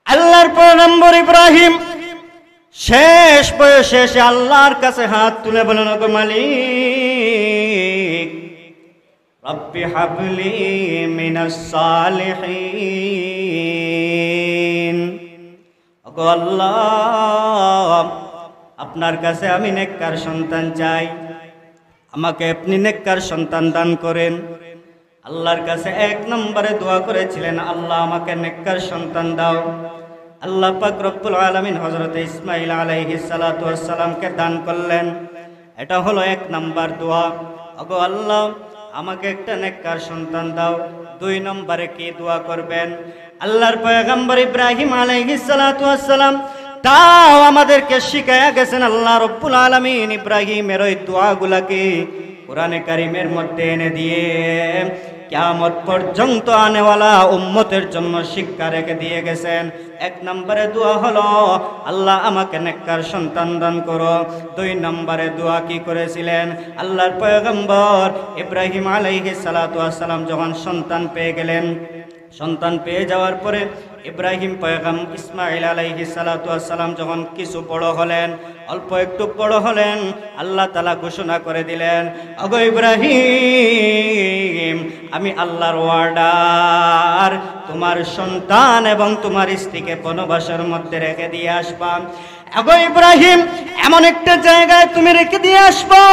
আল্লাহর পয়গম্বর ইব্রাহিম শেষ বয়সে এসে আল্লাহর কাছে হাত তুলে বলেন, ওগো মালিক, রব্বি হাবলি মিনাস সালিহিন। ওগো আল্লাহ, আপনার কাছে আমি নেককার সন্তান চাই, আমাকে আপনি নেককার সন্তান দান করেন। আল্লাহর কাছে এক নম্বরে দোয়া করেছিলেন, আল্লাহ আমাকে নেককার সন্তান দাও। আল্লাহ পাক রব্বুল আলামিন হযরত ইসমাঈল আলাইহিস সালাতু ওয়াস সালামকে দান করলেন। এটা হলো এক নাম্বার দোয়া, ওগো আল্লাহ আমাকে একটা নেককার সন্তান দাও। দুই নম্বরে কি দোয়া করবেন? আল্লাহর পয়গম্বর ইব্রাহিম আলাইহিস সালাতু ওয়াস সালাম তাও আমাদেরকে শিখায়া গেছেন। আল্লাহ রব্বুল আলামিন ইব্রাহিমের ওই দোয়াগুলাকে কোরআনে কারীমের মধ্যে এনে দিয়ে কিয়ামত পর্যন্ত আনেওয়ালা উম্মতের জন্য শিক্ষা রেখে দিয়ে গেছেন। এক নম্বরে দোয়া হলো, আল্লাহ আমাকে নেককার সন্তান দান করো। দুই নম্বরে দোয়া কি করেছিলেন? আল্লাহর পয়গম্বর ইব্রাহিম আলাইহিস সালাতু ওয়াস সালাম যখন সন্তান পেয়ে গেলেন, সন্তান পেয়ে যাওয়ার পরে ইব্রাহিম পয়গম্বর ইসমাঈল আলাইহিস সালাতু ওয়াস সালাম যখন কিছু বড় হলেন, অল্প একটু বড় হলেন, আল্লাহ তাআলা ঘোষণা করে দিলেন, ওগো ইব্রাহিম, আমি আল্লাহর ওয়ার্ডার, তোমার সন্তান এবং তোমার স্ত্রীকে বনবাসের মধ্যে রেখে দিয়ে আসবা। ওগো ইব্রাহিম, এমন একটা জায়গায় তুমি রেখে দিয়ে আসবা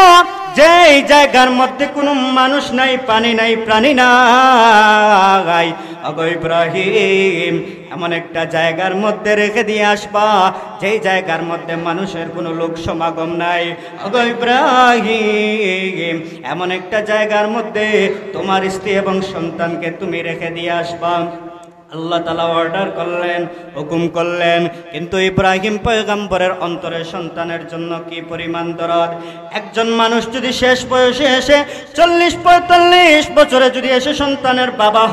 যেই জায়গার মধ্যে কোনো মানুষ নাই, পানি নাই, প্রাণী নাই। ওগো ইব্রাহিম, এমন একটা জায়গার মধ্যে রেখে দিয়ে আসবা যেই জায়গার মধ্যে মানুষের কোনো লোক সমাগম নাই। ওগো ইব্রাহিম, এমন একটা জায়গার মধ্যে তোমার স্ত্রী এবং সন্তানকে তুমি রেখে দিয়ে আসবা। আল্লাহ তাআলা অর্ডার করলেন, হুকুম করলেন, কিন্তু ইব্রাহিম পয়গম্বরের অন্তরে সন্তানের জন্য কি পরিমাণ দরদ। একজন মানুষ যদি শেষ বয়সে এসে 40-45 বছরে যদি এসে সন্তানের বাবা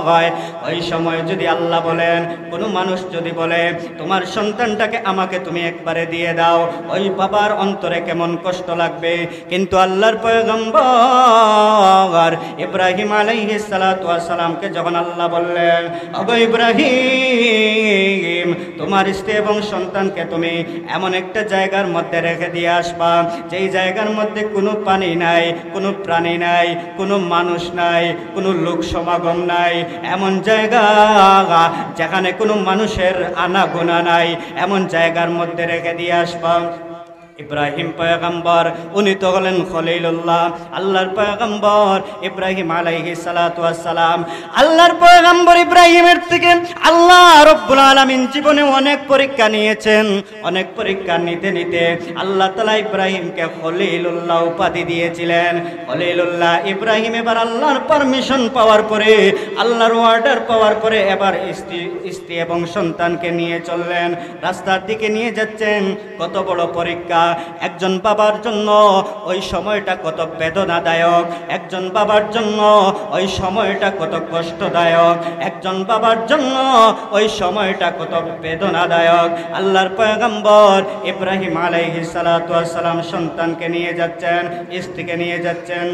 হয়, ওই সময় যদি আল্লাহ বলেন, কোনো মানুষ যদি বলে তোমার সন্তানটাকে আমাকে তুমি একবারে দিয়ে দাও, ওই বাবার অন্তরে কেমন কষ্ট লাগবে। কিন্তু আল্লাহর পয়গম্বর ইব্রাহিম আলাইহিস সালাতু ওয়াস সালাম যখন আল্লাহ বললেন, ওগো ইব্রাহিম, তোমার স্ত্রী এবং সন্তানকে তুমি এমন একটা জায়গার মধ্যে রেখে দিয়ে আসবা যেই জায়গার মধ্যে কোনো পানি নাই, কোনো প্রাণী নাই, কোনো মানুষ নাই, কোনো লোক সমাগম নাই, এমন জায়গা যেখানে কোনো মানুষের আনাগোনা নাই, এমন জায়গার মধ্যে রেখে দিয়ে আসবা। ইব্রাহিম পয়গম্বর উনি তো হলেন খলিলুল্লাহ, আল্লাহর পয়গম্বর ইব্রাহিম আলাইহিস সালাতু ওয়াস সালাম। আল্লাহর পয়গম্বর ইব্রাহিমের থেকে আল্লাহ রব্বুল আলামিন জীবনে অনেক পরীক্ষা নিয়েছেন। অনেক পরীক্ষা নিতে নিতে আল্লাহ তাআলা ইব্রাহিমকে খলিলুল্লাহ উপাধি দিয়েছিলেন। খলিলুল্লাহ ইব্রাহিম এবার আল্লাহর পারমিশন পাওয়ার পরে, আল্লাহর অর্ডার পাওয়ার পরে এবার স্ত্রী এবং সন্তানকে নিয়ে চললেন, রাস্তার দিকে নিয়ে যাচ্ছেন। কত বড় পরীক্ষা! একজন বাবার জন্য ওই সময়টা কত বেদনাদায়ক, একজন বাবার জন্য ওই সময়টা কত কষ্টদায়ক, একজন বাবার জন্য ওই সময়টা কত বেদনাদায়ক। আল্লাহর পয়গম্বর ইব্রাহিম আলাইহিস সালাতু ওয়াস সালাম সন্তানকে নিয়ে যাচ্ছেন, স্ত্রীকে নিয়ে যাচ্ছেন।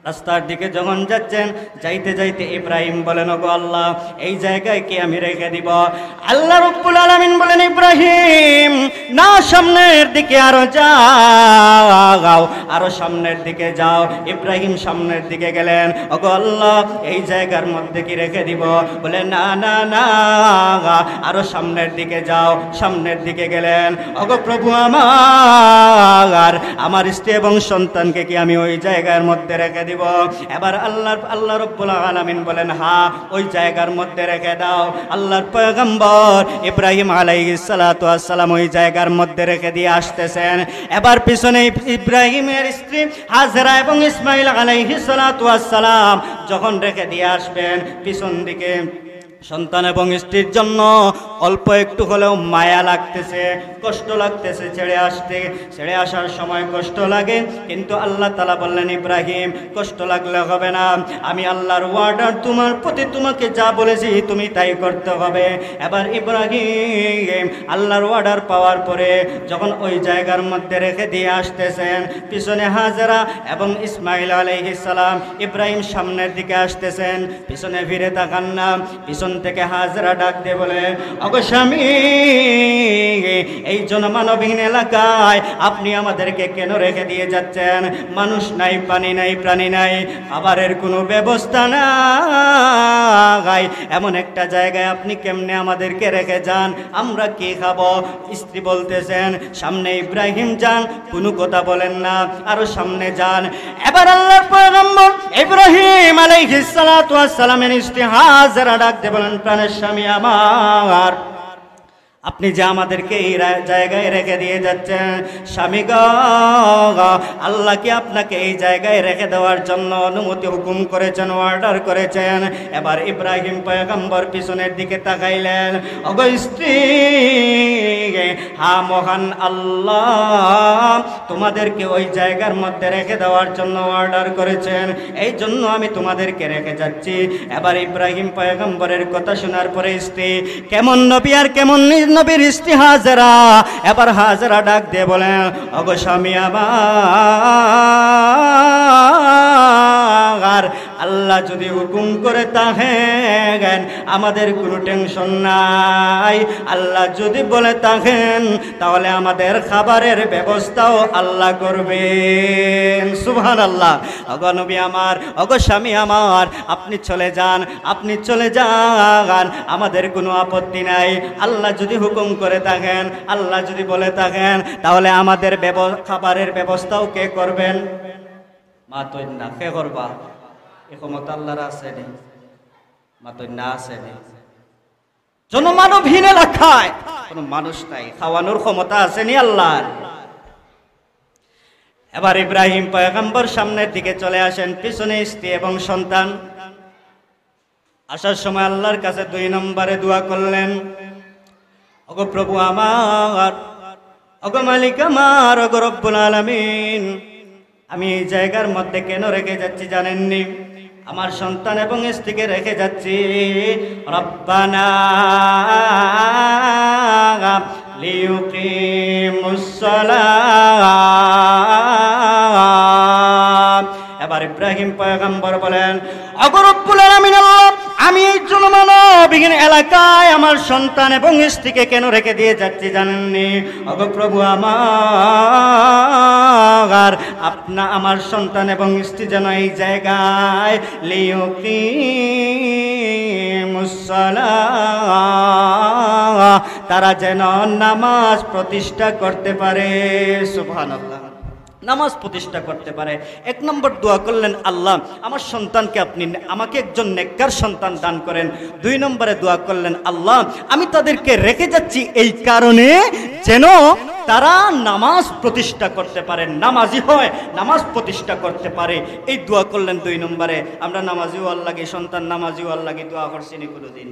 রাস্তার দিকে যখন যাচ্ছেন, যাইতে যাইতে ইব্রাহিম বলেন, ওগো আল্লাহ, এই জায়গায় কি আমি রেখে দিব? আল্লাহ রব্বুল আলামিন বলেন, ইব্রাহিম না, সামনের দিকে আরো যাও, আরো সামনের দিকে যাও। ইব্রাহিম সামনের দিকে গেলেন, ওগো আল্লাহ, এই জায়গার মধ্যে কি রেখে দিব? বলে না না না, আরো সামনের দিকে যাও। সামনের দিকে গেলেন, ওগো প্রভু আমার, আমার স্ত্রী এবং সন্তানকে কি আমি ওই জায়গার মধ্যে রেখে দিব? এবার আল্লাহ রব্বুল আলামিন বলেন, হ্যাঁ, ওই জায়গার মধ্যে রেখে দাও। আল্লাহর পয়গম্বর ইব্রাহিম আলাইহিস সালাতু ওয়াস সালাম ওই জায়গার মধ্যে রেখে দিয়ে আসতেছেন। এবার পিছনে ইব্রাহিমের স্ত্রী হাজেরা এবং ইসমাঈল আলাইহিস সালাতু ওয়াস সালাম যখন রেখে দিয়ে আসবেন, পিছন দিকে সন্তান এবং স্ত্রীর জন্য অল্প একটু হলেও মায়া লাগতেছে, কষ্ট লাগতেছে। ছেড়ে আসার সময় কষ্ট লাগে, কিন্তু আল্লাহ তাআলা বললেন, ইব্রাহিম কষ্ট লাগলে হবে না, আমি আল্লাহর ওয়ার্ডার, তোমার প্রতি তোমাকে যা বলেছি তুমি তাই করতে হবে। এবার ইব্রাহিম আল্লাহর ওয়ার্ডার পাওয়ার পরে যখন ওই জায়গার মধ্যে রেখে দিয়ে আসতেছেন, পিছনে হাজেরা এবং ইসমাঈল আলাইহিস সালাম, ইব্রাহিম সামনের দিকে আসতেছেন, পিছনে ফিরে তাকান না, পিছন পিছন থেকে হাজরা ডাক দিয়ে বলে, ওগো স্বামী, এই জনমানবহীন এলাকায় আপনি আমাদেরকে কেন রেখে দিয়ে যাচ্ছেন? মানুষ নাই, পানি নাই, প্রাণী নাই, খাবারের কোনো ব্যবস্থা নাই, এমন একটা জায়গায় আপনি কেমনে আমাদেরকে রেখে যান? আমরা কি খাবো? স্ত্রী বলতেছেন, সামনে ইব্রাহিম যান, কোনো কথা বলেন না, আরো সামনে যান। এবার আল্লাহর পয়গম্বর ইব্রাহিম আলাইহিস সালাতু ওয়াস সালামের স্ত্রী হাজরা ডাক দিয়ে বলেন, প্রাণের স্বামী আমার, আপনি যে আমাদেরকে এই জায়গায় রেখে দিয়ে যাচ্ছেন, স্বামী গো, আল্লাহ কি আপনাকে এই জায়গায় রেখে দেওয়ার জন্য অনুমতি হুকুম করেছেন, অর্ডার করেছেন? এবার ইব্রাহিম পয়গম্বর পিছনের দিকে তাকাইলেন, ওগো স্ত্রী, হ্যাঁ মহান আল্লাহ তোমাদেরকে ওই জায়গার মধ্যে রেখে দেওয়ার জন্য অর্ডার করেছেন, এই জন্য আমি তোমাদেরকে রেখে যাচ্ছি। এবার ইব্রাহিম পয়গম্বরের কথা শোনার পরে স্ত্রী, কেমন নবী আর কেমন নবীর স্ত্রী হাজরা, এবার হাজরা ডাক দিয়ে বলেন, ওগো স্বামী আমার, আল্লাহ যদি হুকুম করে থাকেন আমাদের কোনো টেনশন নাই, আল্লাহ যদি বলে থাকেন তাহলে আমাদের খাবারের ব্যবস্থাও আল্লাহ করবেন। সুবহানাল্লাহ। ওগো নবী আমার, ওগো স্বামী আমার, আপনি চলে যান, আপনি চলে যান, আমাদের কোনো আপত্তি নাই। আল্লাহ যদি হুকুম করে থাকেন, আল্লাহ যদি বলে থাকেন, তাহলে আমাদের খাবারের ব্যবস্থাও কে করবেন? মা তো না কে করবা? এ ক্ষমতা আল্লাহর আছে নি? মা তো না আছে নি? জনমানবহীন এলাকায় কোনো মানুষ নাই, খাওয়ানোর ক্ষমতা আছে নি আল্লাহর? এবার ইব্রাহিম পয়গম্বর সামনের দিকে চলে আসেন, পিছনে স্ত্রী এবং সন্তান। আসার সময় আল্লাহর কাছে 2 নম্বরে দোয়া করলেন, ওগো প্রভু আমার, ওগো মালিক আমার, ওগো রব্বুল আলামিন, আমি এই জায়গার মধ্যে কেন রেখে যাচ্ছি জানেননি? আমার সন্তান এবং স্ত্রীকে রেখে যাচ্ছি। রব্বানা লিয়ুকিমুস সালাত। এবার ইব্রাহিম পয়গম্বর বলেন, ওগো রব্বুল আলামিন আল্লাহ, আমি এই জনমানবহীন এলাকায় আমার সন্তান এবং স্ত্রীকে কেন রেখে দিয়ে যাচ্ছি জানেননি? ওগো প্রভু আমার, আমার সন্তান এবং স্ত্রী যেন এই জায়গায় লিয়ুকিমুস সালাত, তারা যেন নামাজ প্রতিষ্ঠা করতে পারে। সুবহানাল্লাহ। নামাজ প্রতিষ্ঠা করতে পারে। 1 নম্বর দোয়া করলেন, আল্লাহ আমার সন্তানকে আপনি আমাকে একজন নেককার সন্তান দান করেন। 2 নম্বরে দোয়া করলেন, আল্লাহ আমি তাদেরকে রেখে যাচ্ছি এই কারণে যেন তারা নামাজ প্রতিষ্ঠা করতে পারে, নামাজি হয়, নামাজ প্রতিষ্ঠা করতে পারে। এই দোয়া করলেন 2 নম্বরে। আমরা নামাজিও আল্লাহ লাগে, সন্তান নামাজিও আল্লাহ লাগে দোয়া করছিনি কোনোদিন?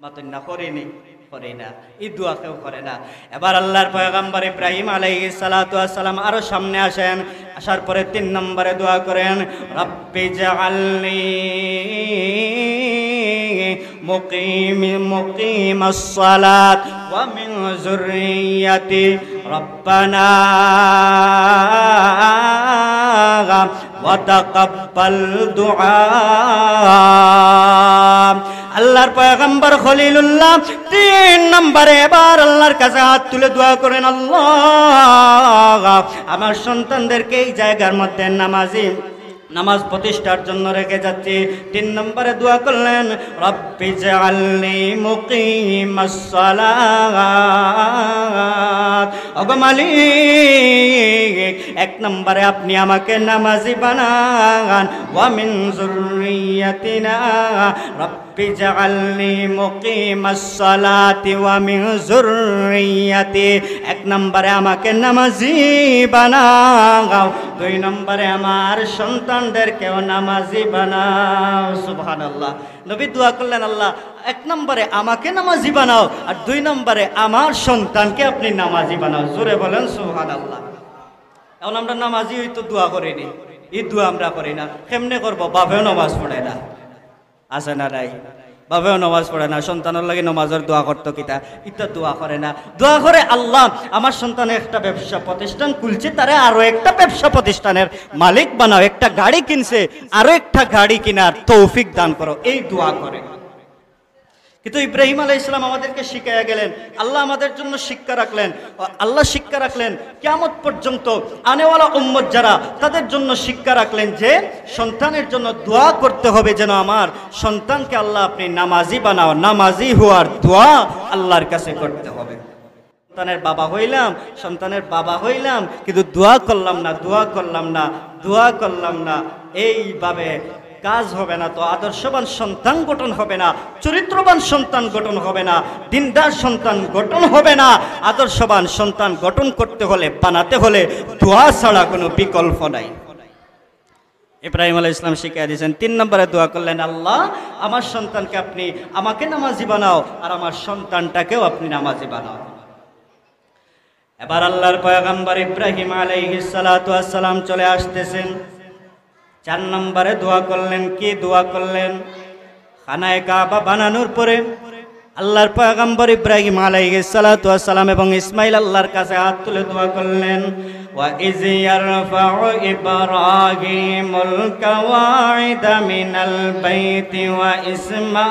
মাতন না করিনি, করে না, এই দোয়া কেউ করে না। এবার আল্লাহর পয়গম্বর ইব্রাহিম আলাইহিস সালাতু ওয়াস সালাম আরো সামনে আসেন। আসার পরে 3 নম্বরে দোয়া করেন, রব্বি জাআলনি মুকিমাস সালাত ওয়া মিন যুররিয়াতি রব্বানা ওয়া তাকাব্বাল দুআ। আল্লাহর পয়গম্বর খলিলুল্লাহ 3 নম্বরে এবার আল্লাহর কাছে হাত তুলে দোয়া করেন, আল্লাহ আমার সন্তানদেরকে এই জায়গার মধ্যে নামাজ প্রতিষ্ঠার জন্য রেখে যাচ্ছি। 3 নম্বরে দোয়া করলেন, রব্বি জাআলনি মুকিমাস সালাত। ওগো মালিক, 1 নম্বরে আপনি আমাকে নামাজি বানান। ওয়া মিন যুররিয়াতিনা রব্বি জাআলনি মুকিমাস সালাতি ওয়া মিন যুররিয়াতি। 1 নম্বরে আমাকে নামাজি বানাও, 2 নম্বরে আমার সন্তানদেরকেও নামাজি বানাও। সুবহানাল্লাহ। নবী দোয়া করলেন, আল্লাহ 1 নম্বরে আমাকে নামাজি বানাও, আর 2 নম্বরে আমার সন্তানকে আপনি নামাজি বানাও। জোরে বলেন সুবহানাল্লাহ। এখন আমরা নামাজি হয়তো দোয়া করিনি, এই দোয়া আমরা করি না। কেমনে করবো? বাপেও নামাজ পড়ে না, আছে না নাই? বাপেও নামাজ পড়ে না, সন্তানের লাগে নামাজের দোয়া করতো কিতা, ইটা দোয়া করে না। দোয়া করে, আল্লাহ আমার সন্তানের একটা ব্যবসা প্রতিষ্ঠান খুলছে, তারে আরো একটা ব্যবসা প্রতিষ্ঠানের মালিক বানাও। একটা গাড়ি কিনছে, আরো একটা গাড়ি কেনার তৌফিক দান করো। এই দোয়া করে। কিন্তু ইব্রাহিম আলাইহিস সালাম আমাদেরকে শিখাইয়া গেলেন, আল্লাহ আমাদের জন্য শিক্ষা রাখলেন, আল্লাহ শিক্ষা রাখলেন কিয়ামত পর্যন্ত আনেওয়ালা উম্মত যারা, তাদের জন্য শিক্ষা রাখলেন যে সন্তানের জন্য দোয়া করতে হবে, যেন আমার সন্তানকে আল্লাহ আপনি নামাজি বানাও, নামাজি হওয়ার দোয়া আল্লাহর কাছে করতে হবে। সন্তানের বাবা হইলাম কিন্তু দোয়া করলাম না, এইভাবে কাজ হবে না। তো আদর্শবান সন্তান গঠন হবে না, চরিত্রবান সন্তান গঠন হবে না, দিনদার সন্তান গঠন হবে না। আদর্শবান সন্তান গঠন করতে হলে, বানাতে হলে দোয়া ছাড়া কোনো বিকল্প নাই। ইব্রাহিম আলাইহিস সালাম শিখিয়ে দিয়েছেন, 3 নম্বরে দোয়া করলেন, আল্লাহ আমার সন্তানকে আপনি আমাকে নামাজি বানাও, আর আমার সন্তানটাকেও আপনি নামাজি বানাও। এবার আল্লাহর পয়গম্বর ইব্রাহিম আলাইহিস সালাতু ওয়াস সালাম চলে আসতেছেন। 4 নম্বরে দোয়া করলেন। কি দোয়া করলেন? খানায়ে কাবা বানানোর পরে আল্লাহর পয়গম্বর ইব্রাহিম আলাইহিস সালাতু ওয়াস সালাম এবং ইসমাইল আল্লাহর কাছে হাত তুলে দোয়া করলেন, ওয়া ইয ইয়ারফাউ ইব্রাহিমুল কাওয়াইদা মিনাল বাইতি ওয়া ইসমাঈল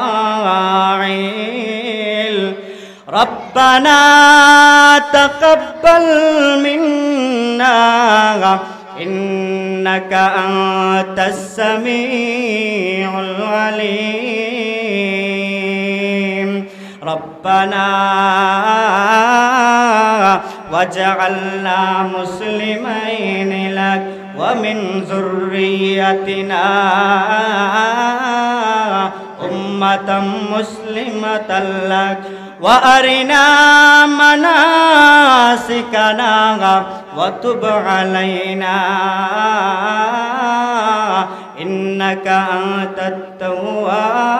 রব্বানা তাকাব্বাল মিন্না ইন্নাকা আনতাস সামিউল আলিম রব্বানা ওয়াজআলনা মুসলিমাইনি লাক ওয়া মিন যুররিয়াতিনা উম্মাতাম মুসলিমাতাল লাক ওয়া আরিনা মানাসিকানা ওয়া তুব আলাইনা ইন্নাকা আনতাত তাওয়াবুর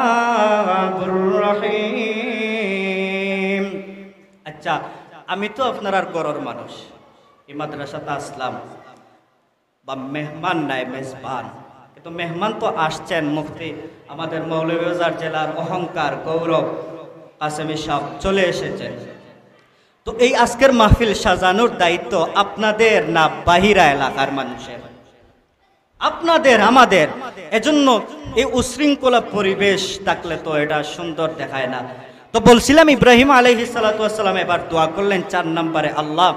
রহিম। আচ্ছা, আমি তো আপনার আর গরর মানুষ, এই মাদ্রাসাতে আসলাম, বা মেহমান নাই মেজবান, কিন্তু মেহমান তো আসছেন, মুফতি আমাদের মৌলভীবাজার জেলার অহংকার গৌরব কাসেমি সাহেব চলে এসেছেন। তো এই আজকের মাহফিল সাজানোর দায়িত্ব আপনাদের না বাহিরা এলাকার মানুষের? আপনাদের, আমাদের। এজন্য এই উশৃঙ্খলা পরিবেশ থাকলে তো এটা সুন্দর দেখায় না। তো বলছিলাম ইব্রাহিম আলাইহিস সালাতু ওয়াস সালাম এবার দোয়া করলেন 4 নম্বরে, আল্লাহ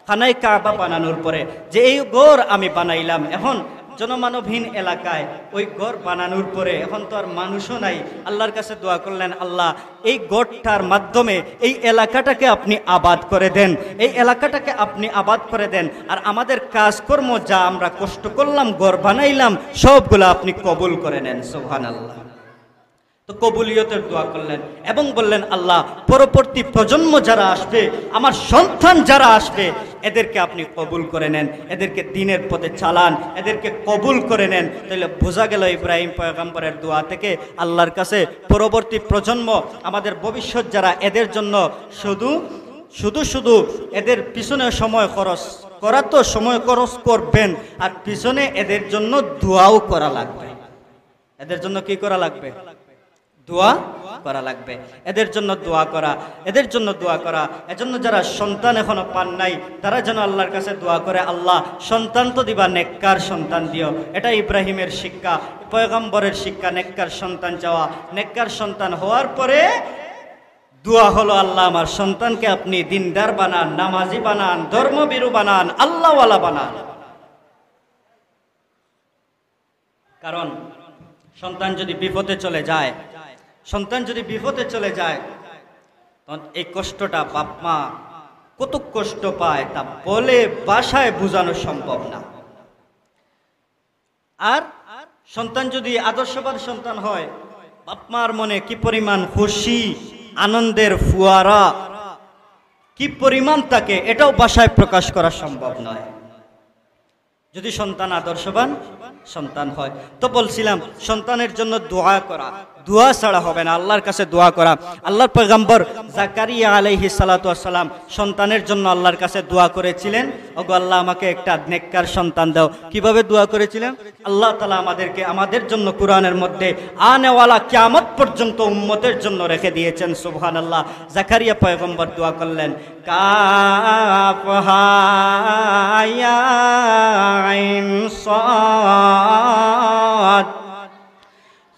খানায়ে কাবা বানানোর পরে যে এই ঘর আমি বানাইলাম, এখন জনমানবহীন এলাকায় ওই ঘর বানানোর পরে এখন তো আর মানুষও নাই, আল্লাহর কাছে দোয়া করলেন, আল্লাহ এই ঘরটার মাধ্যমে এই এলাকাটাকে আপনি আবাদ করে দেন, এই এলাকাটাকে আপনি আবাদ করে দেন, আর আমাদের কাজকর্ম যা আমরা কষ্ট করলাম, ঘর বানাইলাম, সবগুলো আপনি কবুল করে নেন। সুবহানাল্লাহ। তো কবুলিয়তের দোয়া করলেন এবং বললেন, আল্লাহ পরবর্তী প্রজন্ম যারা আসবে, আমার সন্তান যারা আসবে, এদেরকে আপনি কবুল করে নেন, এদেরকে দ্বীনের পথে চালান, এদেরকে কবুল করে নেন। তাহলে বোঝা গেল ইব্রাহিম পয়গম্বরের দোয়া থেকে আল্লাহর কাছে পরবর্তী প্রজন্ম, আমাদের ভবিষ্যৎ যারা, এদের জন্য শুধু এদের পিছনে সময় খরচ করা, তো সময় খরচ করবেন, আর পিছনে এদের জন্য দোয়াও করা লাগবে। এদের জন্য কি করা লাগবে? দোয়া করা লাগবে। এদের জন্য দোয়া করা, এদের জন্য দোয়া করা। এজন্য যারা সন্তান এখনো পান নাই, তারা যেন আল্লাহর কাছে দোয়া করে, আল্লাহ সন্তান তো দিবা, নেককার সন্তান দিও। এটা ইব্রাহিমের শিক্ষা, পয়গম্বরের শিক্ষা, নেককার সন্তান চাওয়া। নেককার সন্তান হওয়ার পরে দোয়া হলো, আল্লাহ আমার সন্তানকে আপনি দিনদার বানান, নামাজি বানান, ধর্মভীরু বানান, আল্লাহওয়ালা বানান। কারণ সন্তান যদি বিপদে চলে যায়, তখন এই কষ্টটা বাপ মা কত কষ্ট পায় তা বলে ভাষায় বোঝানো সম্ভব না। আর সন্তান যদি আদর্শবান সন্তান হয়, বাপ মার মনে কি পরিমাণ খুশি, আনন্দের ফুয়ারা কি পরিমাণ থাকে, এটাও ভাষায় প্রকাশ করা সম্ভব নয়। যদি সন্তান আদর্শবান সন্তান হয়, তো বলছিলাম সন্তানের জন্য দোয়া করা, দোয়া ছাড়া হবে না, আল্লাহর কাছে দোয়া করা। আল্লাহর পয়গম্বর জাকারিয়া আলাইহিস সালাতু ওয়াস সালাম সন্তানের জন্য আল্লাহর কাছে দোয়া করেছিলেন, ওগো আল্লাহ আমাকে একটা নেককার সন্তান দাও। কিভাবে দোয়া করেছিলেন? আল্লাহ তাআলা আমাদের জন্য কোরআনের মধ্যে আনেওয়ালা কিয়ামত পর্যন্ত উম্মতের জন্য রেখে দিয়েছেন। সুবহানাল্লাহ। জাকারিয়া পয়গম্বর দোয়া করলেন, কাফ হা ইয়া আইন সাদ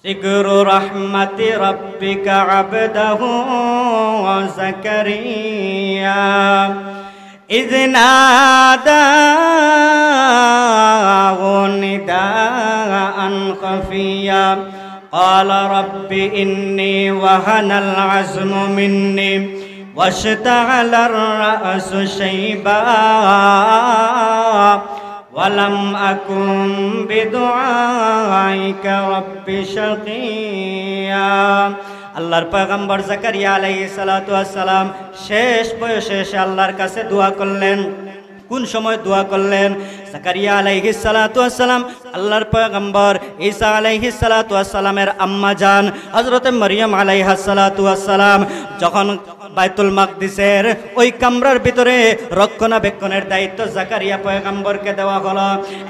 যিকরু রাহমাতি রাব্বিকা আবদাহু যাকারিয়া ইয নাদাহু নিদাআন খাফিয়া قال رب إني وهن العزم مني واشتعل الرأس شيبا ولم أكن بدعائك رب شقيا আল্লাহর পয়গম্বর জাকারিয়া আলাইহিস সালাতু ওয়াস সালাম শেষ বয়সে এসে আল্লাহর কাছে দোয়া করলেন। কোন সময় দোয়া করলেন? জাকারিয়া আলাইহিস সালাতু ওয়াস সালাম আল্লাহর পয়গম্বর ঈসা আলাইহিস সালাতু ওয়াস সালামের আম্মা জান হযরতে মারইয়াম আলাইহাস সালাতু ওয়াস সালাম যখন বাইতুল মাকদিসের ওই কামরার ভিতরে রক্ষণাবেক্ষণের দায়িত্ব জাকারিয়া পয়গম্বরকে দেওয়া হলো।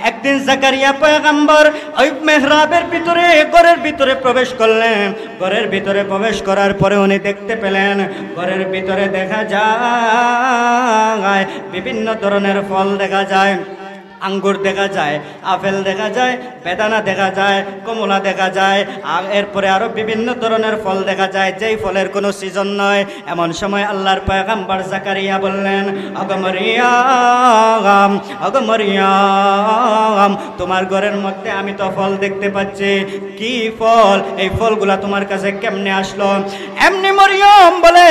একদিন জাকারিয়া পয়গম্বর ওই মেহরাবের ভিতরে ঘরের ভিতরে প্রবেশ করলেন। ঘরের ভিতরে প্রবেশ করার পরে উনি দেখতে পেলেন ঘরের ভিতরে দেখা যায় বিভিন্ন ধরনের ফল দেখা যায়, আঙ্গুর দেখা যায়, আপেল দেখা যায়, বেদানা দেখা যায়, কমলা দেখা যায়, আর এরপরে আরো বিভিন্ন ধরনের ফল দেখা যায় যেই ফলের কোনো সিজন নয়। এমন সময় আল্লাহর পয়গম্বর জাকারিয়া বললেন, ওগো মারইয়াম, ওগো মারইয়াম, তোমার ঘরের মধ্যে আমি তো ফল দেখতে পাচ্ছি। কি ফল? এই ফলগুলা তোমার কাছে কেমনে আসলো? এমনি মারইয়াম বলে,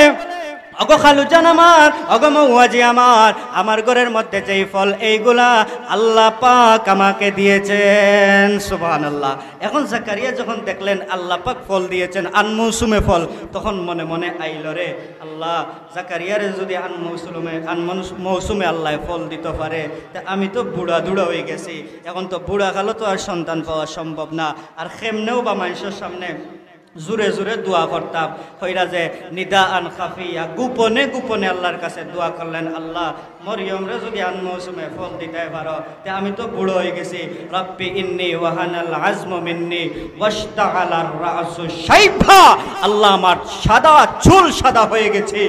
ওগো খালুজান আমার, ওগো মৌয়াজি আমার, আমার ঘরের মধ্যে যেই ফল এইগুলা আল্লাহ পাক আমাকে দিয়েছেন। সুবহানাল্লাহ। এখন জাকারিয়া যখন দেখলেন আল্লাহ পাক ফল দিয়েছেন, আনমৌসুমে ফল, তখন মনে মনে আইল রে আল্লাহ, জাকারিয়ারে যদি আনমৌসুমে আল্লাহ ফল দিতে পারে, তা আমি তো বুড়া দুড়া হয়ে গেছি, এখন তো বুড়া কালো তো আর সন্তান পাওয়া সম্ভব না, আর কেমনেও বা মানুষের সামনে জোরে জোরে দোয়া করতাম। হইরা যে নিদা আন খাফিয়া, গোপনে গোপনে আল্লাহর কাছে দোয়া করলেন, আল্লাহ মরিয়মরে যদি আনমৌসুমে ফল দিতে পারো, তে আমি তো বুড়ো হয়ে গেছি। রব্বি ইন্নী ওয়াহানাল আজমু মিন্নি ওয়াশতাআলার রাসু শাইবা, আল্লাহ আমার সাদা চুল সাদা হয়ে গেছে,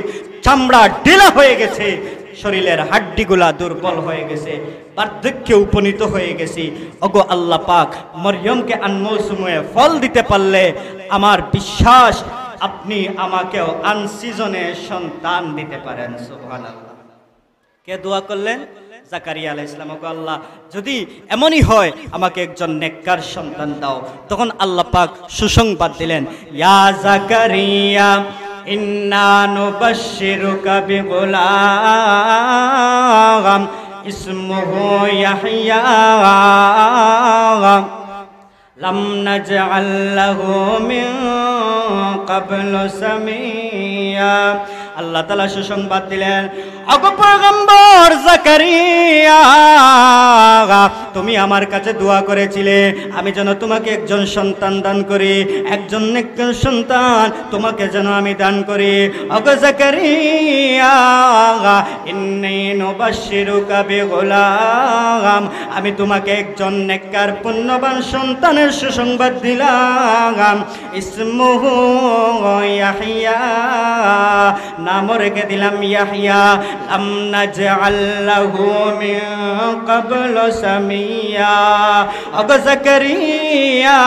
চামড়া ঢিলা হয়ে গেছে, শরীরের হাড্ডিগুলা দুর্বল হয়ে গেছে, বার্ধক্যে উপনীত হয়ে গেছি। ওগো আল্লাহ পাক, মরিয়মকে আনমৌসুমে ফল দিতে পারলে আমার বিশ্বাস আপনি আমাকেও আনসিজনে সন্তান দিতে পারেন। সুবহানাল্লাহ। কে দোয়া করলেন? জাকারিয়া আলাইহিস সালাম। ওগো আল্লাহ, যদি এমনই হয় আমাকে একজন নেককার সন্তান দাও। তখন আল্লাহ পাক সুসংবাদ দিলেন, ইয়া জাকারিয়া ইন্না নুবাশশিরুকা বিগুলাম ইসমুহু ইয়াহইয়া লাম নাজআল লাহু মিন ক্বাবলু সামিয়া। আল্লাহ তাআলা সুসংবাদ দিলেন, ওগো পয়গম্বর জাকারিয়া, তুমি আমার কাছে দোয়া করেছিলে আমি যেন তোমাকে একজন সন্তান দান করি, একজন নেককার সন্তান তোমাকে যেন আমি দান করি। ওগো জাকারিয়া, ইন্নী নুবাশশিরুকা বিগুলাম, আমি তোমাকে একজন নেককার পুণ্যবান সন্তানের সুসংবাদ দিলাম। ইসমুহু ইয়াহইয়া, নাম রেখে দিলাম ইয়াহইয়া। লাম নাজআল লাহু মিন ক্বাবলু সামিয়া। ওগো জাকারিয়া,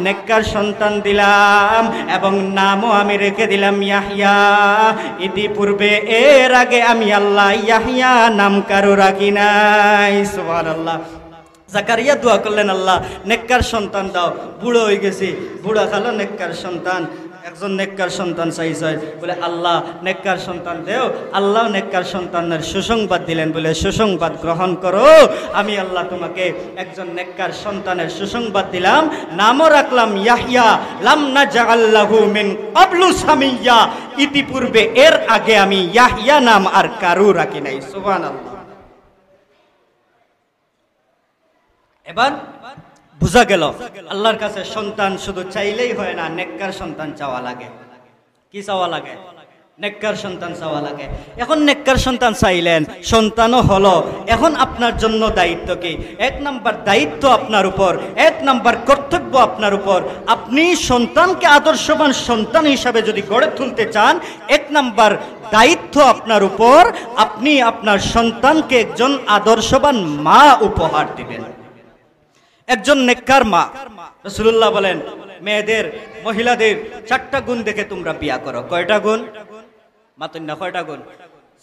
নেককার সন্তান দিলাম এবং নামও আমি রেখে দিলাম ইয়াহইয়া। ইতিপূর্বে এর আগে আমি আল্লাহ ইয়াহইয়া নাম কারো রাখি নাই। সুবহানাল্লাহ। জাকারিয়া দোয়া করলেন, আল্লাহ নেককার সন্তান দাও, বুড়ো হয়ে গেছি, বুড়া খালো নেককার সন্তান, একজন নেককার সন্তান চাইছে বলে আল্লাহ নেককার সন্তান দেও। আল্লাহ নেককার সন্তানের সুসংবাদ দিলেন বলে সুসংবাদ গ্রহণ করো, আমি আল্লাহ তোমাকে একজন নেককার সন্তানের সুসংবাদ দিলাম, নামও রাখলাম ইয়াহইয়া। লাম নাজআল লাহু মিন ক্বাবলু সামিয়া, ইতিপূর্বে এর আগে আমি ইয়াহইয়া নাম আর কারো রাখি নাই। সুবহানাল্লাহ। এবার বুঝা গেল আল্লাহর কাছে সন্তান শুধু চাইলেই হয় না, নেককার সন্তান চাওয়া লাগে। কি চাওয়া লাগে? নেককার সন্তান চাওয়া লাগে। এখন নেককার সন্তান চাইলেন, সন্তানও হলো, এখন আপনার জন্য দায়িত্ব কি? এক নাম্বার দায়িত্ব আপনার উপর, এক নাম্বার কর্তব্য আপনার উপর। আপনি সন্তানকে আদর্শবান সন্তান হিসাবে যদি গড়ে তুলতে চান, এক নাম্বার দায়িত্ব আপনার উপর, আপনি আপনার সন্তানকে একজন আদর্শবান মা উপহার দিবেন, একজন নেককার মা। রাসূলুল্লাহ বলেন, মেয়েদের মহিলাদের 4টা গুণ দেখে তোমরা বিয়া করো। কয়টা গুণ? মাতুন না, কয়টা গুণ?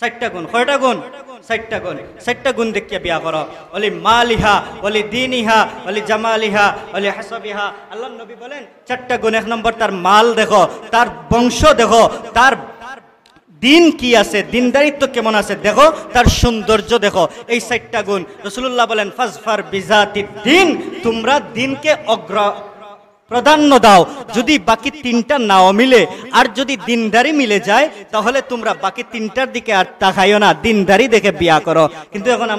4টা গুণ। কয়টা গুণ? 4টা গুণ। 4টা গুণ দেখে বিয়া করো। ওলি মালিহা, ওলি দিনিহা, ওলি জামালিহা, ওলি হাসাবিহা। আল্লাহর নবী বলেন 4টা গুণ। 1 নম্বর তার মাল দেখো, তার বংশ দেখো, তার দিন কি আছে, দিনদারিত্ব কেমন আছে দেখো, তার সৌন্দর্য দেখো। এই 4টা গুণ রাসূলুল্লাহ বলেন ফাজফার বিজাতিদ দিন, তোমরা দিনকে প্রাধান্য দাও। যদি বাকি 3টা নাও মিলে আর যদি দিনদারি মিলে যায় তাহলে তোমরা বাকি 3টার দিকে আর তাকাইও না, দিনদারি দেখে বিয়া করো। কিন্তু এখন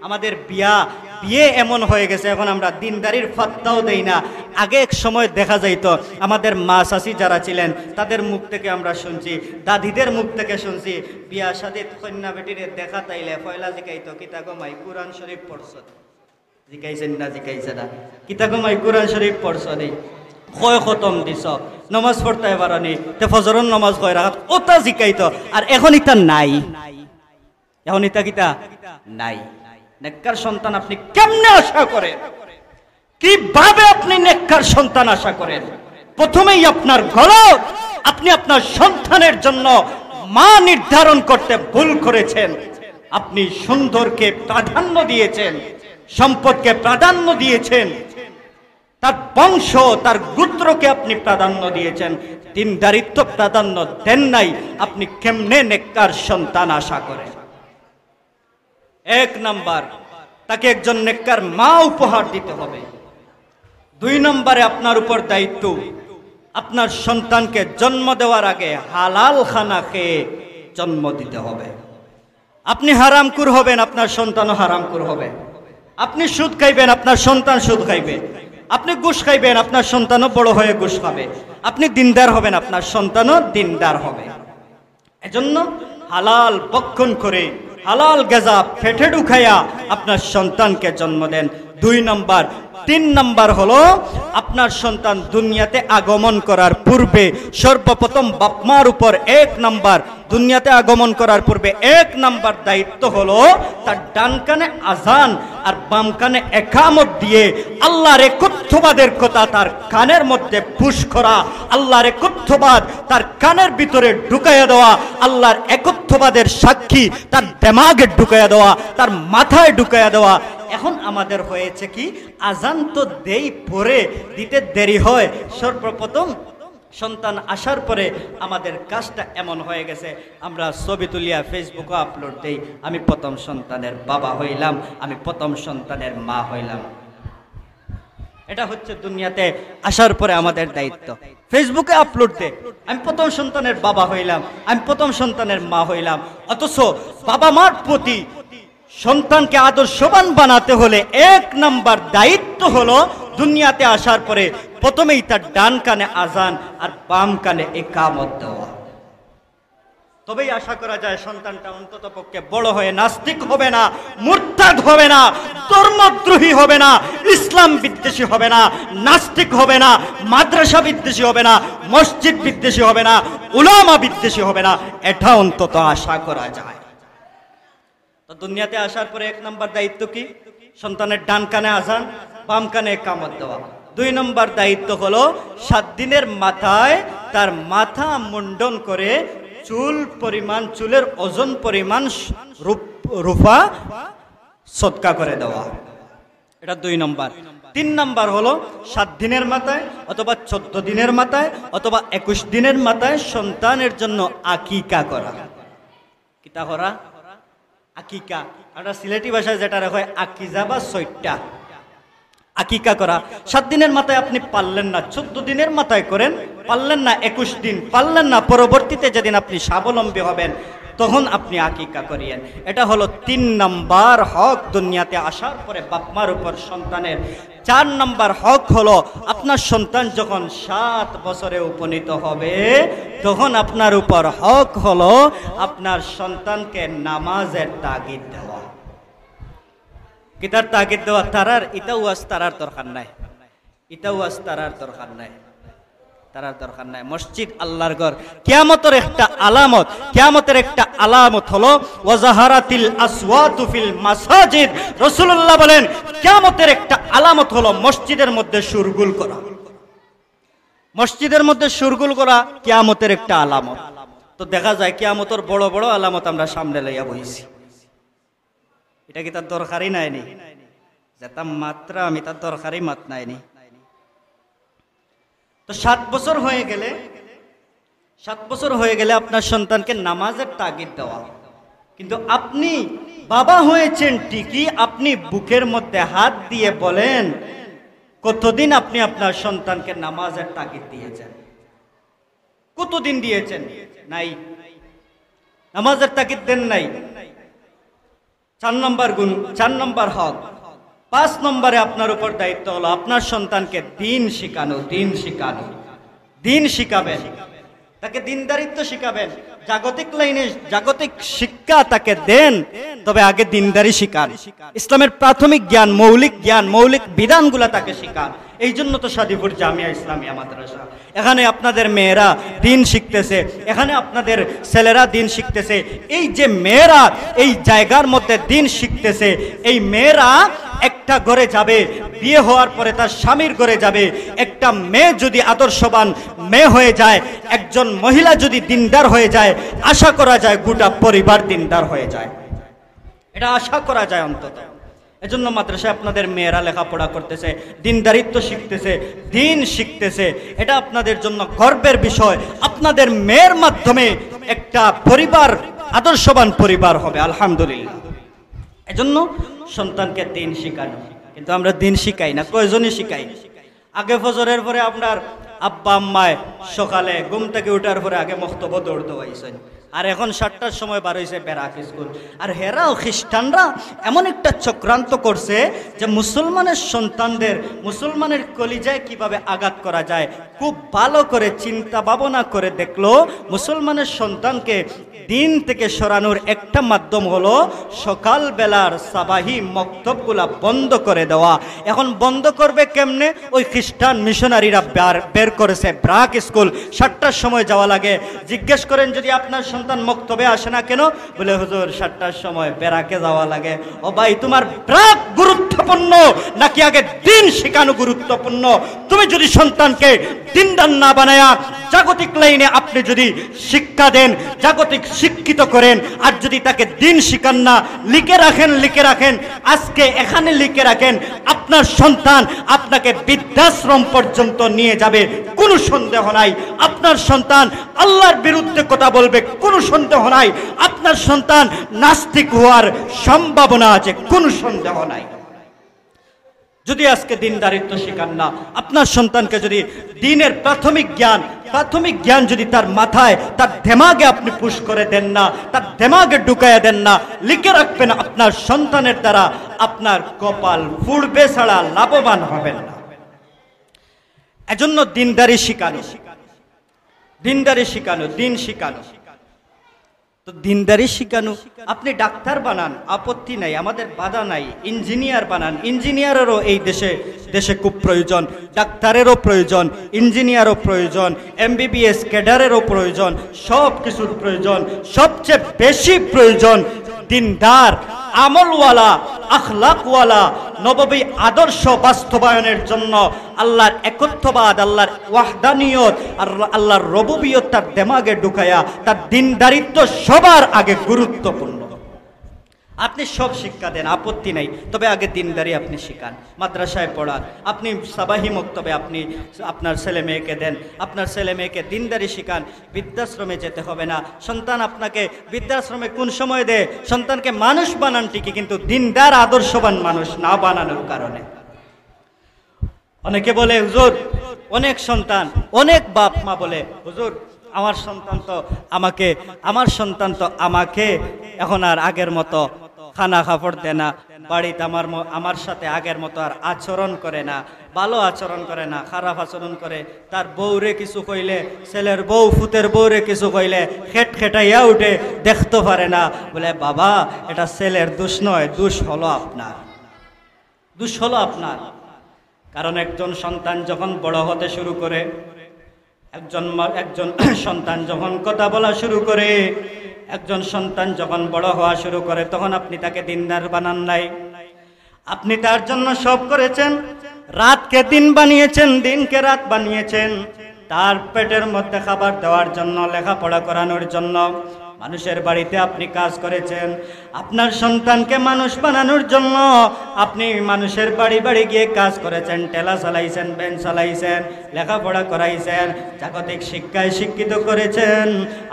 আমাদের বিয়ে এমন হয়ে গেছে, এখন আমরা দিনদারির ফাত্তাও দেই না। আগে এক সময় দেখা যাইতো আমাদের মা চাচি যারা ছিলেন তাদের মুখ থেকে আমরা শুনছি, দাদিদের মুখ থেকে শুনছি, বিয়া শাদীত কন্যা বেটিরে দেখা তাইলে পয়লা জিকাইতো কিতা গো মাই কুরআন শরীফ পড়ছ, জিকাইছেন না জিকাইছে না, কিতা গো মাই কুরআন শরীফ পড়ছ নেই, কয় খতম দিছ, নামাজ পড়তে পারনি, তে ফজরের নামাজ কয় রাখাত, ওটা জিকাইতো। আর এখন ইতা নাই, এখন ইতা কিতা নাই। নেককার সন্তান আপনি কেমনে আশা করেন? কিভাবে আপনি নেককার সন্তান আশা করেন? প্রথমেই আপনার গলদ, আপনি আপনার সন্তানের জন্য মা নির্ধারণ করতে ভুল করেছেন। আপনি সুন্দরকে প্রাধান্য দিয়েছেন, সম্পদকে প্রাধান্য দিয়েছেন, তার বংশ তার গোত্রকে আপনি প্রাধান্য দিয়েছেন, দিনদারিত্ব প্রাধান্য দেন নাই। আপনি কেমনে নেককার সন্তান আশা করেন? 1 নাম্বার, তাকে একজন নেককার মা উপহার দিতে হবে। 2 নম্বরে আপনার উপর দায়িত্ব, আপনার সন্তানকে জন্ম দেওয়ার আগে হালাল খানা খেয়ে জন্ম দিতে হবে। আপনি হারামখোর হবেন, আপনার সন্তানও হারামখোর হবে। আপনি সুদ খাইবেন, আপনার সন্তান সুদ খাইবে। আপনি ঘুষ খাইবেন, আপনার সন্তানও বড় হয়ে ঘুষ খাবে। আপনি দিনদার হবেন, আপনার সন্তানও দিনদার হবে। এজন্য হালাল ভক্ষণ করে, হালাল গাজা পেটে ঢুকাইয়া আপনার সন্তানকে জন্ম দেন। 2 নম্বর। 3 নম্বর হলো আপনার সন্তান দুনিয়াতে আগমন করার পূর্বে সর্বপ্রথম বাপমার উপর 1 নম্বর, দুনিয়াতে আগমন করার পূর্বে 1 নম্বর দায়িত্ব হলো তার ডান কানে আজান আর বাম কানে একামত দিয়ে আল্লাহর একত্ববাদের কথা তার কানের মধ্যে পুশ করা, আল্লাহর একত্ববাদ তার কানের ভিতরে ঢুকাইয়া দেওয়া, আল্লাহর একত্ববাদের সাক্ষী তার দিমাগে ঢুকাইয়া দেওয়া, তার মাথায় ঢুকাইয়া দেওয়া। এখন আমাদের হয়েছে কি, আজান তো দেই পরে দিতে দেরি হয়, সর্বপ্রথম সন্তান আসার পরে আমাদের কাজটা এমন হয়ে গেছে, আমরা ছবি তুলিয়া ফেসবুকে আপলোড দেই, আমি প্রথম সন্তানের বাবা হইলাম, আমি প্রথম সন্তানের মা হইলাম। এটা হচ্ছে দুনিয়াতে আসার পরে আমাদের দায়িত্ব, ফেসবুকে আপলোড দে, আমি প্রথম সন্তানের বাবা হইলাম, আমি প্রথম সন্তানের মা হইলাম। অথচ বাবা মার প্রতি সন্তানকে আদর্শবান বানাতে হলে 1 নম্বর দায়িত্ব হলো দুনিয়াতে আসার পরে প্রথমেই তার ডান কানে আজান আর বাম কানে ইকামত দেওয়া। তবেই আশা করা যায় সন্তানটা অন্তত পক্ষে বড় হয়ে নাস্তিক হবে না, মুরতাদ হবে না, ধর্মদ্রোহী হবে না, ইসলাম বিদ্বেষী হবে না, নাস্তিক হবে না, মাদ্রাসা বিদ্বেষী হবে না, মসজিদ বিদ্বেষী হবে না, উলামা বিদ্বেষী হবে না। এটা অন্তত আশা করা যায়। তো দুনিয়াতে আসার পরে 1 নম্বর দায়িত্ব কি? সন্তানের ডান কানে আজান, বাম কানে ইকামত দেওয়া। 2 নম্বর দায়িত্ব হলো 7 দিনের মাথায় তার মাথা মুন্ডন করে চুল পরিমাণ, চুলের ওজন পরিমাণ রূপা সদকা করে দেওয়া। এটা 2 নম্বর। 3 নম্বর হলো 7 দিনের মাথায় অথবা 14 দিনের মাথায় অথবা 21 দিনের মাথায় সন্তানের জন্য আকিকা করা। কিতা করা? আকিকা। আমরা সিলেটি ভাষায় যেটা হয় আকিজা বা সৈটা, আকিকা করা। 7 দিনের মাথায় আপনি পারলেন না, 14 দিনের মাথায় করেন, পারলেন না 21 দিন, পারলেন না পরবর্তীতে যেদিন আপনি স্বাবলম্বী হবেন তখন আপনি আকিকা করিয়েন। এটা হলো 3 নম্বর হক দুনিয়াতে আসার পরে বাপমার উপর সন্তানের। 4 নম্বর হক হলো আপনার সন্তান যখন 7 বছরে উপনীত হবে তখন আপনার উপর হক হলো আপনার সন্তানকে নামাজের তাগিদ দেওয়া। কিতার তাগিদ দেওয়া? তারার ইতাও আজ তারার দরকার নাই, ইতাও আজ তারার দরকার নাই, তারার দরকার নাই। মসজিদ আল্লাহর ঘর। কিয়ামতের একটা আলামত, কিয়ামতের একটা আলামত হলো ওয়াজাহারাতিল আসওয়াতু ফিল মাসাজিদ। রাসূলুল্লাহ বলেন কিয়ামতের একটা আলামত হলো মসজিদের মধ্যে সুরগুল করা। মসজিদের মধ্যে শুরগুল করা কিয়ামতের একটা আলামত। তো দেখা যায় কিয়ামতের বড় বড় আলামত আমরা সামনে লইয়া বইছি, এটা কি তার দরকারই নাইনি? যেতাম মাত্রা আমি তার দরকারই মাত নাইনি। তো 7 বছর হয়ে গেলে আপনার সন্তানকে নামাজের তাগিদ দেওয়া, কিন্তু আপনি বাবা হয়েছেন ঠিকই, আপনি বুকের মধ্যে হাত দিয়ে বলেন কতদিন আপনি আপনার সন্তানকে নামাজের তাগিদ দিয়েছেন? কতদিন দিয়েছেন? নাই, নামাজের তাগিদ দেন নাই। 4 নম্বর গুণ, 4 নম্বর হক। 5 নম্বরে আপনার উপর দায়িত্ব হলো আপনার সন্তানকে দিন শিখানো। দিন শিখাবেন, তাকে দিনদারিত্ব শিখাবেন। জাগতিক লাইনে জাগতিক শিক্ষা তাকে দেন, তবে আগে দিনদারি শিখান। ইসলামের প্রাথমিক জ্ঞান, মৌলিক বিধানগুলা তাকে শিখান। এই জন্য তো সাদিপুর জামিয়া ইসলামিয়া মাদ্রাসা, এখানে আপনাদের মেয়েরা দিন শিখতেছে, এখানে আপনাদের ছেলেরা দিন শিখতেছে। এই যে মেয়েরা এই জায়গার মধ্যে দিন শিখতেছে, এই মেয়েরা একটা ঘরে যাবে, বিয়ে হওয়ার পরে তার স্বামীর ঘরে যাবে। একটা মেয়ে যদি আদর্শবান মেয়ে হয়ে যায়, একজন মহিলা যদি দিনদার হয়ে যায়, আশা করা যায় গোটা পরিবার দিনদার হয়ে যায়, এটা আশা করা যায় অন্তত। এজন্য মাদ্রাসায় আপনাদের মেয়েরা লেখাপড়া করতেছে, দিনদারিত্ব শিখতেছে, দিন শিখতেছে, এটা আপনাদের জন্য গর্বের বিষয়। আপনাদের মেয়ের মাধ্যমে একটা পরিবার আদর্শবান পরিবার হবে, আলহামদুলিল্লাহ। এজন্য সন্তানকে দিন শিখানো, কিন্তু আমরা দিন শিখাই না। কয়জনই শিখাই? আগে ফজরের পরে আপনার আব্বা আম্মায় সকালে ঘুম থেকে উঠার পরে আগে মক্তব্য দৌড়তে হয়েছেন, আর এখন 7টার সময় বার হয়েছে ব্যারাক স্কুল। আর হেরাও খ্রিস্টানরা এমন একটা চক্রান্ত করছে যে মুসলমানের সন্তানদের, মুসলমানের কলিজায় কিভাবে আঘাত করা যায় খুব ভালো করে চিন্তা ভাবনা করে দেখলো। মুসলমানের সন্তানকে দিন থেকে সরানোর একটা মাধ্যম হলো সকালবেলার সাবাহি মক্তবগুলা বন্ধ করে দেওয়া। এখন বন্ধ করবে কেমনে? ওই খ্রিস্টান মিশনারিরা বের করেছে ব্রাক স্কুল, 7টার সময় যাওয়া লাগে। জিজ্ঞেস করেন যদি আপনার সন্তান মক্তবে আসে না কেন, বলে হুজুর 7টার সময় বেরাকে যাওয়া লাগে। ও ভাই, তোমার ব্রাক গুরুত্বপূর্ণ নাকি আগে দিন শেখানো গুরুত্বপূর্ণ? তুমি যদি সন্তানকে দিনদার না বানায়া জাগতিক লাইনে আপনি যদি শিক্ষা দেন, জাগতিক শিক্ষিত করেন, আর যদি তাকে দিন শিখান না, লিখে রাখেন আজকে এখানে লিখে রাখেন, আপনার সন্তান আপনাকে বৃদ্ধাশ্রম পর্যন্ত নিয়ে যাবে, কোনো সন্দেহ নাই। আপনার সন্তান আল্লাহর বিরুদ্ধে কথা বলবে, কোনো সন্দেহ নাই। আপনার সন্তান নাস্তিক হওয়ার সম্ভাবনা আছে, কোনো সন্দেহ নাই। যদি আজকে দিনদারিত্ব শিখান না, আপনার সন্তানকে যদি দিনের প্রাথমিক জ্ঞান যদি তার মাথায়, তার দেমাগে আপনি পুশ করে দেন না, তার দেমাগে ঢুকাইয়া দেন না, লিখে রাখবেন, আপনার সন্তানের দ্বারা আপনার কপাল ফুড়বে ছাড়া লাভবান হবেন না। এজন্য দিনদারি শিখানো, দিন শিখানো। তো দিনদারি শিখানো, আপনি ডাক্তার বানান, আপত্তি নাই, আমাদের বাধা নাই। ইঞ্জিনিয়ার বানান, ইঞ্জিনিয়ারেরও এই দেশে খুব প্রয়োজন, ডাক্তারেরও প্রয়োজন, ইঞ্জিনিয়ারও প্রয়োজন, MBBS ক্যাডারেরও প্রয়োজন, সব কিছুর প্রয়োজন। সবচেয়ে বেশি প্রয়োজন দিনদার, আমলওয়ালা, আখলাকওয়ালা, নববী আদর্শ বাস্তবায়নের জন্য আল্লাহর একত্ববাদ, আল্লাহর ওয়াহদানিয়ত আর আল্লাহর রুবুবিয়ত তার দেমাগে ঢুকায়া তার দিনদারিত্ব সবার আগে গুরুত্বপূর্ণ। আপনি সব শিক্ষা দেন, আপত্তি নাই, তবে আগে দিনদারি আপনি শিখান, মাদ্রাসায় পড়ান। আপনি সাবাহি মক্তবে আপনি আপনার ছেলে মেয়েকে দেন, আপনার ছেলে মেয়েকে দিনদারি শিখান। বৃদ্ধাশ্রমে যেতে হবে না। সন্তান আপনাকে বৃদ্ধাশ্রমে কোন সময় দেয়? সন্তানকে মানুষ বানান ঠিকই, কিন্তু দিনদার আদর্শবান মানুষ না বানানোর কারণে। অনেকে বলে হুজুর, অনেক সন্তান, অনেক বাপ মা বলে হুজুর আমার সন্তান তো আমাকে এখন আর আগের মতো খানা খাপড় দেয় না, বাড়িতে আমার সাথে আগের মতো আর আচরণ করে না, ভালো আচরণ করে না, খারাপ আচরণ করে। তার বউরে কিছু কইলে, ছেলের বউ ফুতের বউরে কিছু কইলে খেটাইয়া উঠে, দেখতে পারে না। বলে বাবা, এটা ছেলের দোষ নয়, দোষ হলো আপনার। কারণ একজন সন্তান যখন বড় হতে শুরু করে, একজন সন্তান যখন কথা বলা শুরু করে, একজন সন্তান যখন বড় হওয়া শুরু করে, তখন আপনি তাকে দিনদার বানান নাই। আপনি তার জন্য সব করেছেন, রাতকে দিন বানিয়েছেন, দিনকে রাত বানিয়েছেন, তার পেটের মধ্যে খাবার দেওয়ার জন্য, লেখাপড়া করানোর জন্য। মানুষের বাড়িতে আপনি কাজ করেছেন, আপনার সন্তানকে মানুষ বানানোর জন্য আপনি মানুষের বাড়ি বাড়ি গিয়ে কাজ করেছেন, ঠেলা চালাইছেন, ভ্যান চালাইছেন, লেখাপড়া করাইছেন, জাগতিক শিক্ষায় শিক্ষিত করেছেন,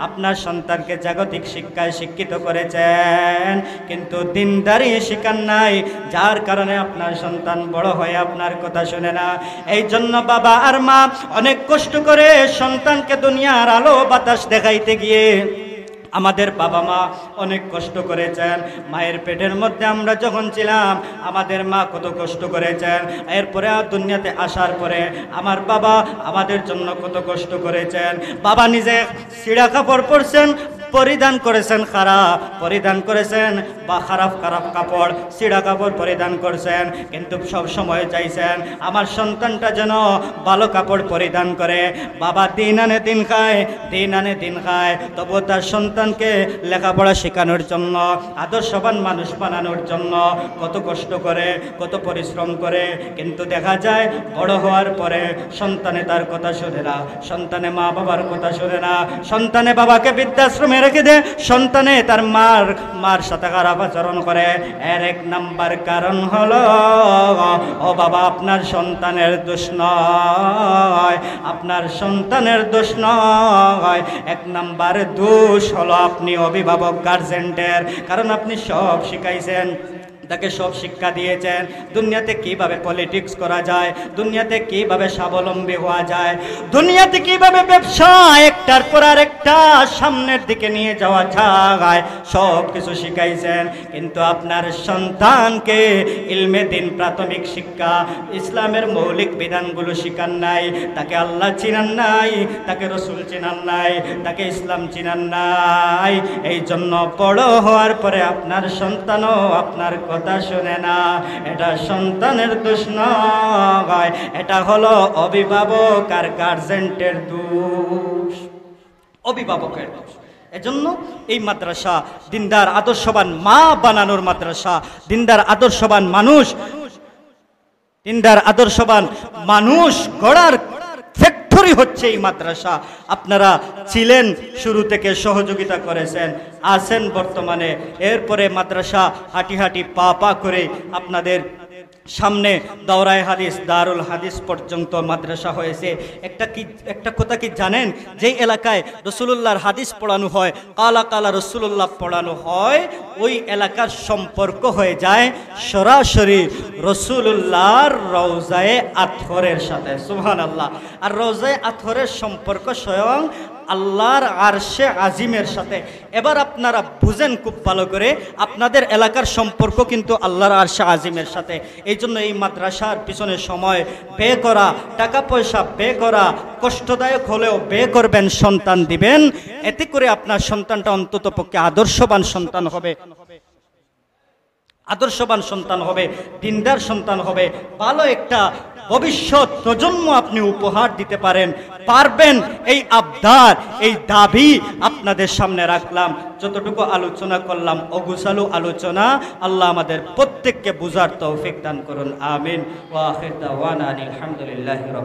আপনার সন্তানকে জাগতিক শিক্ষায় শিক্ষিত করেছেন, কিন্তু দিনদারি শিখান নাই, যার কারণে আপনার সন্তান বড় হয়ে আপনার কথা শুনে না। এই জন্য বাবা আর মা অনেক কষ্ট করে সন্তানকে দুনিয়ার আলো বাতাস দেখাইতে গিয়ে, আমাদের বাবা মা অনেক কষ্ট করেছেন। মায়ের পেটের মধ্যে আমরা যখন ছিলাম আমাদের মা কত কষ্ট করেছেন, এরপরে দুনিয়াতে আসার পরে আমার বাবা আমাদের জন্য কত কষ্ট করেছেন। বাবা নিজে ছিঁড়া কাপড় পরছেন, পরিধান করেছেন খারাপ, পরিধান করেছেন বা খারাপ খারাপ কাপড়, ছিঁড়া কাপড় পরিধান করছেন, কিন্তু সব সময় চাইছেন আমার সন্তানটা যেন ভালো কাপড় পরিধান করে। বাবা দিন আনে দিন খায়, দিন আনে দিন খায়, তবু তার সন্তানকে লেখাপড়া শেখানোর জন্য, আদর্শবান মানুষ বানানোর জন্য কত কষ্ট করে, কত পরিশ্রম করে। কিন্তু দেখা যায় বড় হওয়ার পরে সন্তানে তার কথা শোনে না, সন্তানে মা বাবার কথা শোনে না, সন্তানে বাবাকে বৃদ্ধাশ্রমে রেখে দে, সন্তানে তার মার সাথে খারাপ আচরণ করে। এর এক নাম্বার কারণ হলো, ও বাবা আপনার সন্তানের দোষ নয়, আপনার সন্তানের দোষ নয়, এক নাম্বার দোষ হলো আপনি অভিভাবক গার্জেন্টের। কারণ আপনি সব শিখাইছেন, তাকে সব শিক্ষা দিয়েছেন, দুনিয়াতে কিভাবে পলিটিক্স করা যায়, দুনিয়াতে কিভাবে স্বাবলম্বী হওয়া যায়, দুনিয়াতে কিভাবে ব্যবসা একটার পর আরেকটা সামনের দিকে নিয়ে যাওয়া যায়, সব কিছু শিখাইছেন। কিন্তু আপনার সন্তানকে ইলমে দিন, প্রাথমিক শিক্ষা, ইসলামের মৌলিক বিধানগুলো শিখান নাই, তাকে আল্লাহ চিনান নাই, তাকে রসুল চিনান নাই, তাকে ইসলাম চিনান নাই। এই জন্য বড় হওয়ার পরে আপনার সন্তানও আপনার কথা শুনে না। এটা সন্তানের দোষ নয়, এটা হলো অভিভাবক আর গার্জেন্টের দোষ, অভিভাবকের দোষ। এজন্য এই মাদ্রাসা দিনদার আদর্শবান মা বানানোর মাদ্রাসা, দিনদার আদর্শবান মানুষ, দিনদার আদর্শবান মানুষ গড়ার ফ্যাক্টরি হচ্ছে এই মাদ্রাসা। আপনারা ছিলেন শুরু থেকে, সহযোগিতা করেছেন, আছেন বর্তমানে। এরপরে মাদ্রাসা হাঁটি হাঁটি পা পা করে আপনাদের সামনে দাওরায়ে হাদিস, দারুল হাদিস পর্যন্ত মাদ্রাসা হয়েছে। একটা কথা কি জানেন, যেই এলাকায় রসুলুল্লাহর হাদিস পড়ানো হয়, কালা কালা রসুলুল্লাহ পড়ানো হয়, ওই এলাকার সম্পর্ক হয়ে যায় সরাসরি রসুলুল্লাহর রওজায়ে আতহরের সাথে। সুবহানাল্লাহ। আর রওজায়ে আতহরের সম্পর্ক স্বয়ং আল্লাহর আরশে আজিমের সাথে। এবার আপনারা বুঝেন খুব ভালো করে, আপনাদের এলাকার সম্পর্ক কিন্তু আল্লাহর আরশে আজিমের সাথে। এই জন্য এই মাদ্রাসার পিছনে সময় ব্যয় করা, টাকা পয়সা ব্যয় করা, কষ্টদায়ক হলেও ব্যয় করবেন, সন্তান দিবেন, এতে করে আপনার সন্তানটা অন্তত পক্ষে আদর্শবান সন্তান হবে, আদর্শবান সন্তান হবে, দিনদার সন্তান হবে, ভালো একটা ভবিষ্যৎ প্রজন্ম আপনি উপহার দিতে পারবেন। এই আবদার, এই দাবি আপনাদের সামনে রাখলাম। যতটুকু আলোচনা করলাম অগুছালো আলোচনা, আল্লাহ আমাদের প্রত্যেককে বুঝার তৌফিক দান করুন। আমিন। ওয়া আখির দাওয়ানা আলহামদুলিল্লাহি রাব্বিল